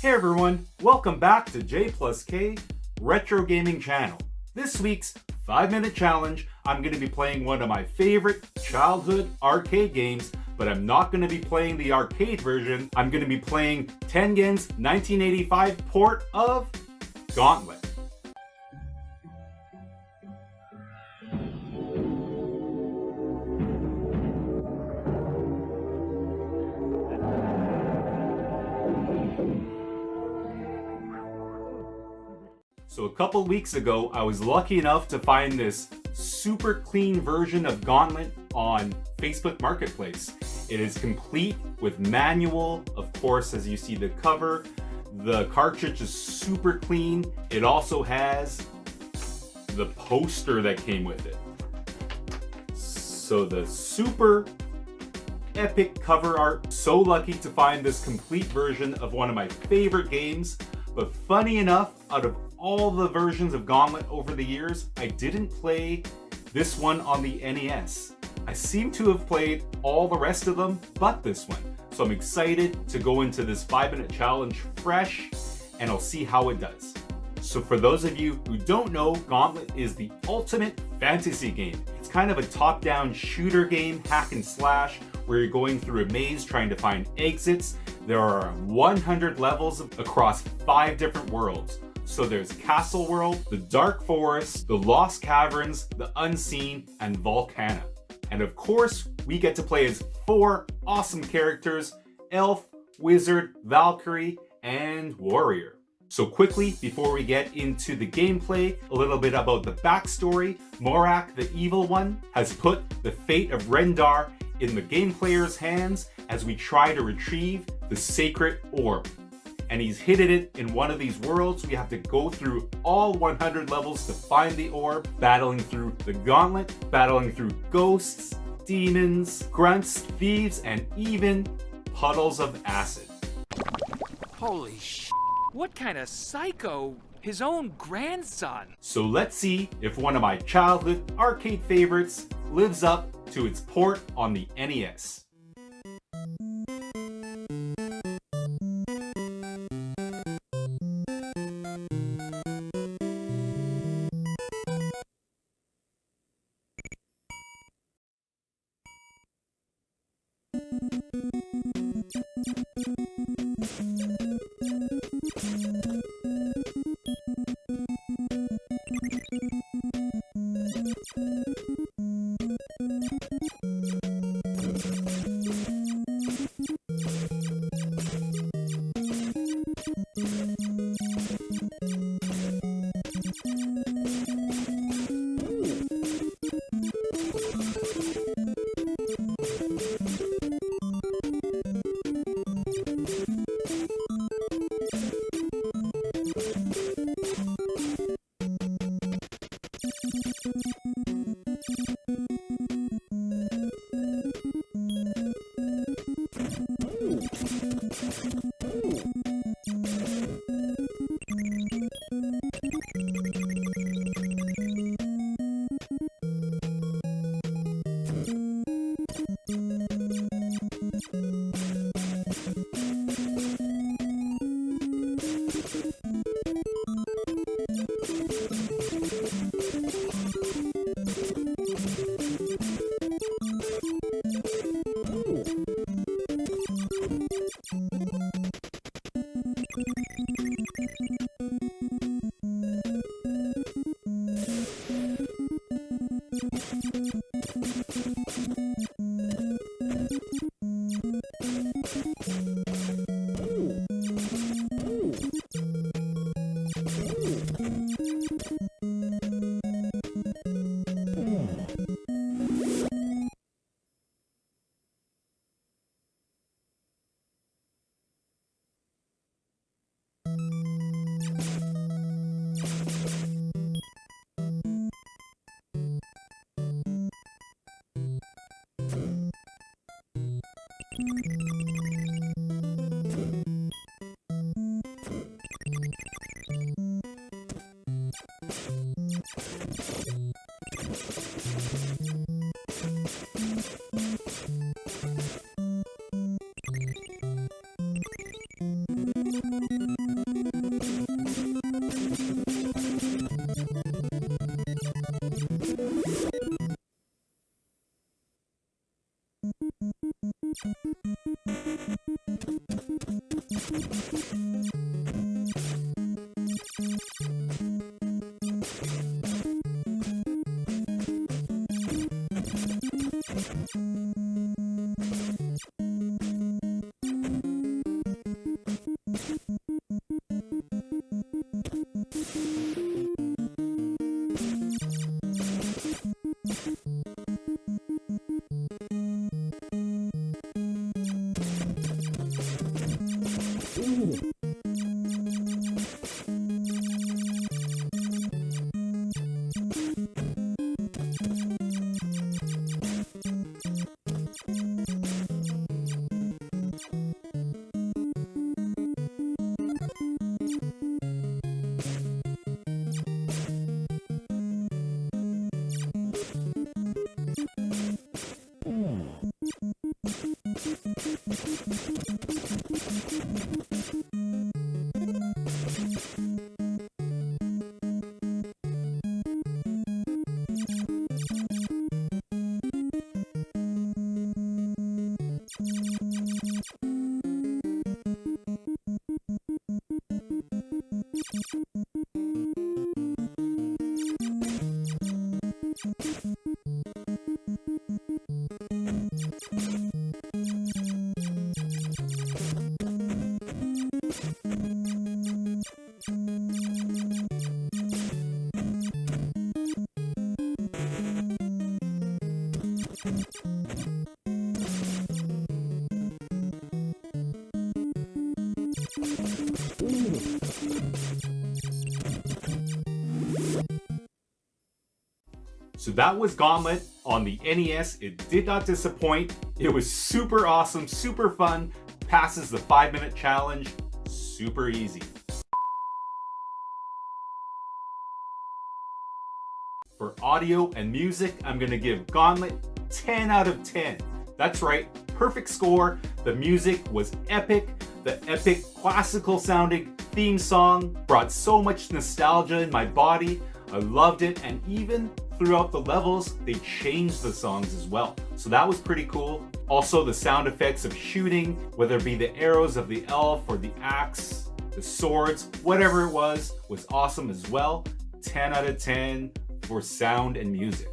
Hey everyone, welcome back to J plus K Retro Gaming channel. This week's 5-minute challenge, I'm going to be playing one of my favorite childhood arcade games, but I'm not going to be playing the arcade version. I'm going to be playing Tengen's 1985 port of Gauntlet. So a couple weeks ago, I was lucky enough to find this super clean version of Gauntlet on Facebook Marketplace. It is complete with manual, of course, as you see the cover. The cartridge is super clean. It also has the poster that came with it. So the super epic cover art. So lucky to find this complete version of one of my favorite games. But funny enough, out of all the versions of Gauntlet over the years, I didn't play this one on the NES. I seem to have played all the rest of them but this one. So I'm excited to go into this 5-minute challenge fresh, and I'll see how it does. So for those of you who don't know, Gauntlet is the ultimate fantasy game. It's kind of a top-down shooter game, hack and slash, where you're going through a maze trying to find exits. There are 100 levels across 5 different worlds. So there's Castle World, the Dark Forest, the Lost Caverns, the Unseen, and Volcana. And of course, we get to play as 4 awesome characters: Elf, Wizard, Valkyrie, and Warrior. So quickly, before we get into the gameplay, a little bit about the backstory. Morak, the evil one, has put the fate of Rendar in the game player's hands as we try to retrieve the sacred orb. And he's hidden it in one of these worlds. We have to go through all 100 levels to find the orb, battling through the gauntlet, battling through ghosts, demons, grunts, thieves, and even puddles of acid. Holy sh! What kind of psycho? His own grandson. So let's see if one of my childhood arcade favorites lives up to its port on the NES. So that was Gauntlet on the NES. It did not disappoint. It was super awesome, super fun, passes the 5-minute challenge, super easy. For audio and music, I'm gonna give Gauntlet 10 out of 10. That's right, perfect score. The music was epic. The epic classical sounding theme song brought so much nostalgia in my body. I loved it, and even throughout the levels, they changed the songs as well. So that was pretty cool. Also, the sound effects of shooting, whether it be the arrows of the elf or the axe, the swords, whatever it was awesome as well. 10 out of 10 for sound and music.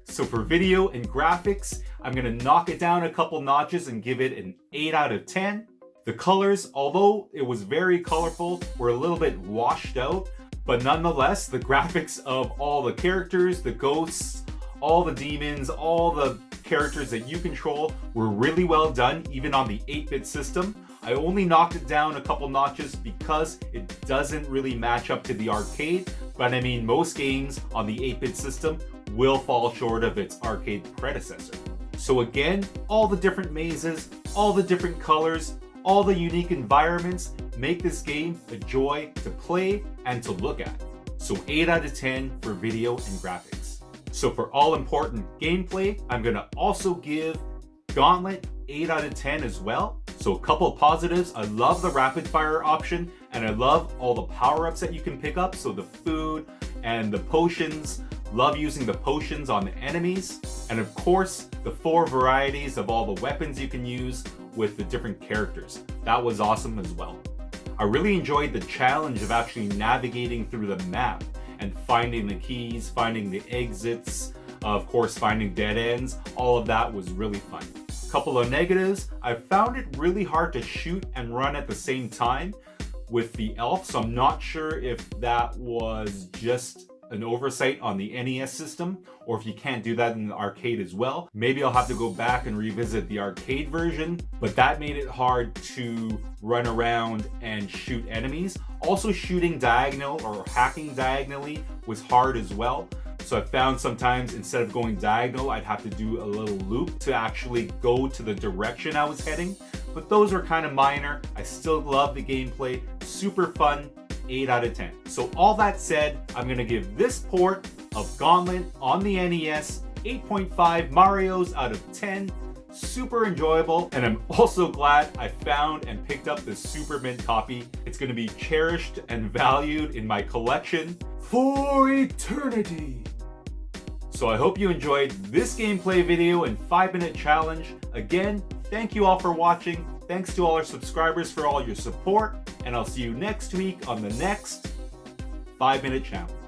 So for video and graphics, I'm gonna knock it down a couple notches and give it an 8 out of 10. The colors, although it was very colorful, were a little bit washed out, but nonetheless, the graphics of all the characters, the ghosts, all the demons, all the characters that you control were really well done, even on the 8-bit system. I only knocked it down a couple notches because it doesn't really match up to the arcade, but I mean, most games on the 8-bit system will fall short of its arcade predecessor. So again, all the different mazes, all the different colors, all the unique environments make this game a joy to play and to look at. So 8 out of 10 for video and graphics. So for all important gameplay, I'm gonna also give Gauntlet 8 out of 10 as well. So a couple of positives, I love the rapid fire option, and I love all the power-ups that you can pick up. So the food and the potions, love using the potions on the enemies. And of course, the 4 varieties of all the weapons you can use with the different characters. That was awesome as well. I really enjoyed the challenge of actually navigating through the map and finding the keys, finding the exits, of course finding dead ends. All of that was really fun. Couple of negatives, I found it really hard to shoot and run at the same time with the elf, so I'm not sure if that was just an oversight on the NES system, or if you can't do that in the arcade as well. Maybe I'll have to go back and revisit the arcade version, but that made it hard to run around and shoot enemies. Also, shooting diagonal or hacking diagonally was hard as well. So I found sometimes instead of going diagonal, I'd have to do a little loop to actually go to the direction I was heading. But those were kind of minor. I still love the gameplay, super fun. 8 out of 10. So all that said, I'm gonna give this port of Gauntlet on the NES 8.5 Marios out of 10. Super enjoyable, and I'm also glad I found and picked up the Super Mint copy. It's gonna be cherished and valued in my collection for eternity. So I hope you enjoyed this gameplay video and 5-minute challenge. Again, thank you all for watching. Thanks to all our subscribers for all your support, and I'll see you next week on the next 5-Minute Challenge.